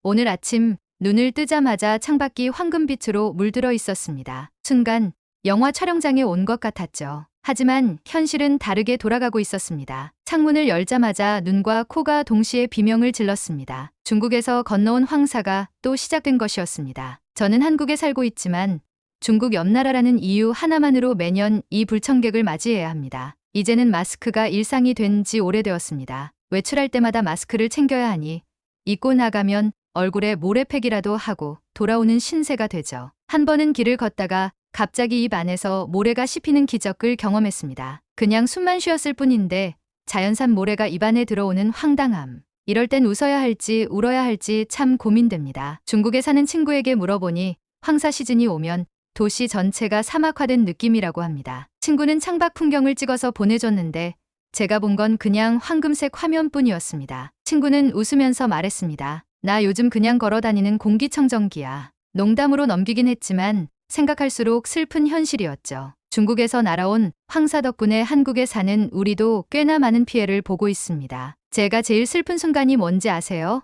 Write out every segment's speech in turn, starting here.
오늘 아침 눈을 뜨자마자 창밖이 황금빛으로 물들어 있었습니다. 순간 영화 촬영장에 온 것 같았죠. 하지만 현실은 다르게 돌아가고 있었습니다. 창문을 열자마자 눈과 코가 동시에 비명을 질렀습니다. 중국에서 건너온 황사가 또 시작된 것이었습니다. 저는 한국에 살고 있지만 중국 옆 나라라는 이유 하나만으로 매년 이 불청객을 맞이해야 합니다. 이제는 마스크가 일상이 된 지 오래되었습니다. 외출할 때마다 마스크를 챙겨야 하니 입고 나가면 얼굴에 모래팩이라도 하고 돌아오는 신세가 되죠. 한 번은 길을 걷다가 갑자기 입 안에서 모래가 씹히는 기적을 경험했습니다. 그냥 숨만 쉬었을 뿐인데 자연산 모래가 입 안에 들어오는 황당함. 이럴 땐 웃어야 할지 울어야 할지 참 고민됩니다. 중국에 사는 친구에게 물어보니 황사 시즌이 오면 도시 전체가 사막화된 느낌이라고 합니다. 친구는 창밖 풍경을 찍어서 보내줬는데 제가 본 건 그냥 황금색 화면뿐이었습니다. 친구는 웃으면서 말했습니다. 나 요즘 그냥 걸어다니는 공기청정기야. 농담으로 넘기긴 했지만 생각할수록 슬픈 현실이었죠. 중국에서 날아온 황사 덕분에 한국에 사는 우리도 꽤나 많은 피해를 보고 있습니다. 제가 제일 슬픈 순간이 뭔지 아세요?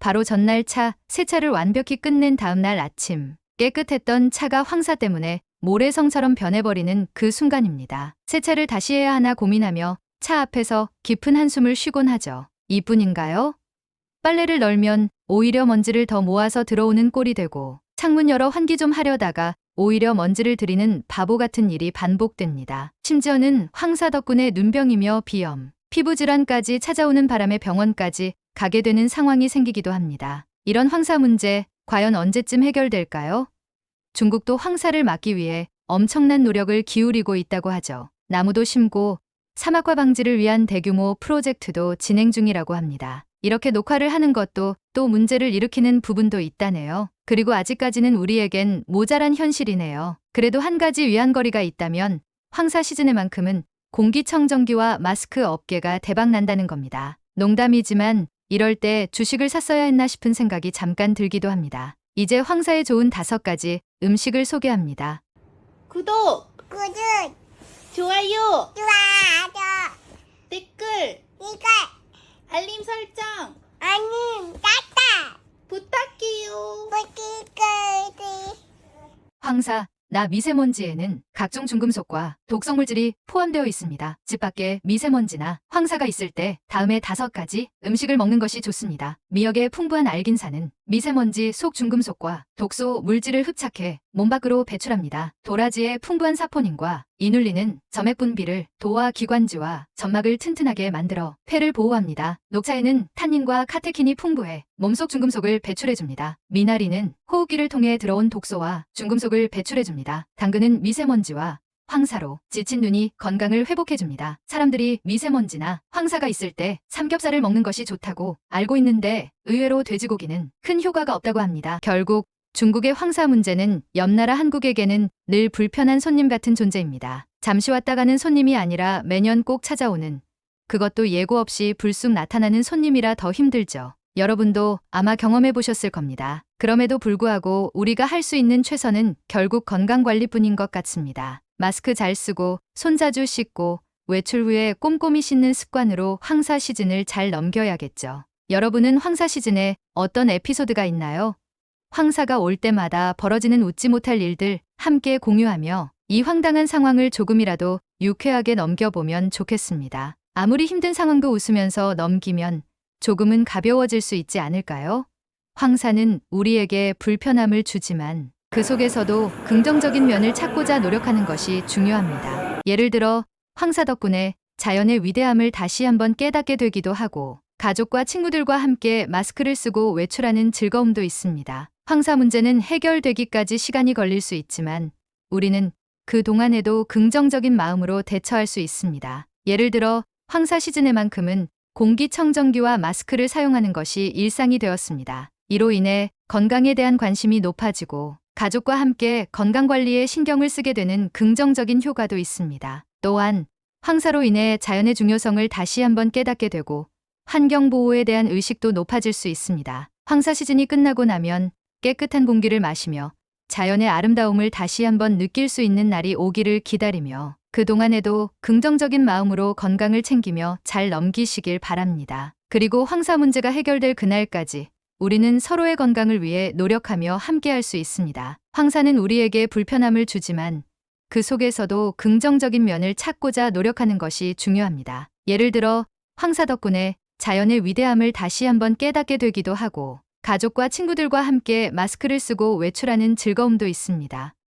바로 전날 세차를 완벽히 끝낸 다음날 아침. 깨끗했던 차가 황사 때문에 모래성처럼 변해버리는 그 순간입니다. 세차를 다시 해야 하나 고민하며 차 앞에서 깊은 한숨을 쉬곤 하죠. 이뿐인가요? 빨래를 널면 오히려 먼지를 더 모아서 들어오는 꼴이 되고 창문 열어 환기 좀 하려다가 오히려 먼지를 들이는 바보 같은 일이 반복됩니다. 심지어는 황사 덕분에 눈병이며 비염, 피부질환까지 찾아오는 바람에 병원까지 가게 되는 상황이 생기기도 합니다. 이런 황사 문제 과연 언제쯤 해결될까요? 중국도 황사를 막기 위해 엄청난 노력을 기울이고 있다고 하죠. 나무도 심고 사막화 방지를 위한 대규모 프로젝트도 진행 중이라고 합니다. 이렇게 녹화를 하는 것도 또 문제를 일으키는 부분도 있다네요. 그리고 아직까지는 우리에겐 모자란 현실이네요. 그래도 한 가지 위안거리가 있다면 황사 시즌에만큼은 공기청정기와 마스크 업계가 대박 난다는 겁니다. 농담이지만 이럴 때 주식을 샀어야 했나 싶은 생각이 잠깐 들기도 합니다. 이제 황사에 좋은 5가지 음식을 소개합니다. 구독, 구독, 좋아요, 좋아요, 댓글, 이거, 알림 설정 아님, 따따, 부탁해요. 뿌띠까지. 황사, 나 미세먼지에는 각종 중금속과 독성물질이 포함되어 있습니다. 집 밖에 미세먼지나 황사가 있을 때 다음에 5가지 음식을 먹는 것이 좋습니다. 미역의 풍부한 알긴산은 미세먼지 속 중금속과 독소 물질을 흡착해 몸 밖으로 배출합니다. 도라지의 풍부한 사포닌과 이눌린은 점액 분비를 도와 기관지와 점막을 튼튼하게 만들어 폐를 보호합니다. 녹차에는 탄닌과 카테킨이 풍부해 몸속 중금속을 배출해줍니다. 미나리는 호흡기를 통해 들어온 독소와 중금속을 배출해줍니다. 당근은 미세먼지와 황사로 지친 눈이 건강을 회복해줍니다. 사람들이 미세먼지나 황사가 있을 때 삼겹살을 먹는 것이 좋다고 알고 있는데 의외로 돼지고기는 큰 효과가 없다고 합니다. 결국 중국의 황사 문제는 옆나라 한국에게는 늘 불편한 손님 같은 존재입니다. 잠시 왔다 가는 손님이 아니라 매년 꼭 찾아오는, 그것도 예고 없이 불쑥 나타나는 손님이라 더 힘들죠. 여러분도 아마 경험해 보셨을 겁니다. 그럼에도 불구하고 우리가 할 수 있는 최선은 결국 건강관리뿐인 것 같습니다. 마스크 잘 쓰고 손 자주 씻고 외출 후에 꼼꼼히 씻는 습관으로 황사 시즌을 잘 넘겨야겠죠. 여러분은 황사 시즌에 어떤 에피소드가 있나요? 황사가 올 때마다 벌어지는 웃지 못할 일들 함께 공유하며 이 황당한 상황을 조금이라도 유쾌하게 넘겨보면 좋겠습니다. 아무리 힘든 상황도 웃으면서 넘기면 조금은 가벼워질 수 있지 않을까요? 황사는 우리에게 불편함을 주지만 그 속에서도 긍정적인 면을 찾고자 노력하는 것이 중요합니다. 예를 들어 황사 덕분에 자연의 위대함을 다시 한번 깨닫게 되기도 하고 가족과 친구들과 함께 마스크를 쓰고 외출하는 즐거움도 있습니다. 황사 문제는 해결되기까지 시간이 걸릴 수 있지만 우리는 그 동안에도 긍정적인 마음으로 대처할 수 있습니다. 예를 들어 황사 시즌에만큼은 공기청정기와 마스크를 사용하는 것이 일상이 되었습니다. 이로 인해 건강에 대한 관심이 높아지고 가족과 함께 건강관리에 신경을 쓰게 되는 긍정적인 효과도 있습니다. 또한 황사로 인해 자연의 중요성을 다시 한번 깨닫게 되고 환경보호에 대한 의식도 높아질 수 있습니다. 황사 시즌이 끝나고 나면 깨끗한 공기를 마시며 자연의 아름다움을 다시 한번 느낄 수 있는 날이 오기를 기다리며 그동안에도 긍정적인 마음으로 건강을 챙기며 잘 넘기시길 바랍니다. 그리고 황사 문제가 해결될 그날까지 우리는 서로의 건강을 위해 노력하며 함께할 수 있습니다. 황사는 우리에게 불편함을 주지만 그 속에서도 긍정적인 면을 찾고자 노력하는 것이 중요합니다. 예를 들어 황사 덕분에 자연의 위대함을 다시 한번 깨닫게 되기도 하고 가족과 친구들과 함께 마스크를 쓰고 외출하는 즐거움도 있습니다.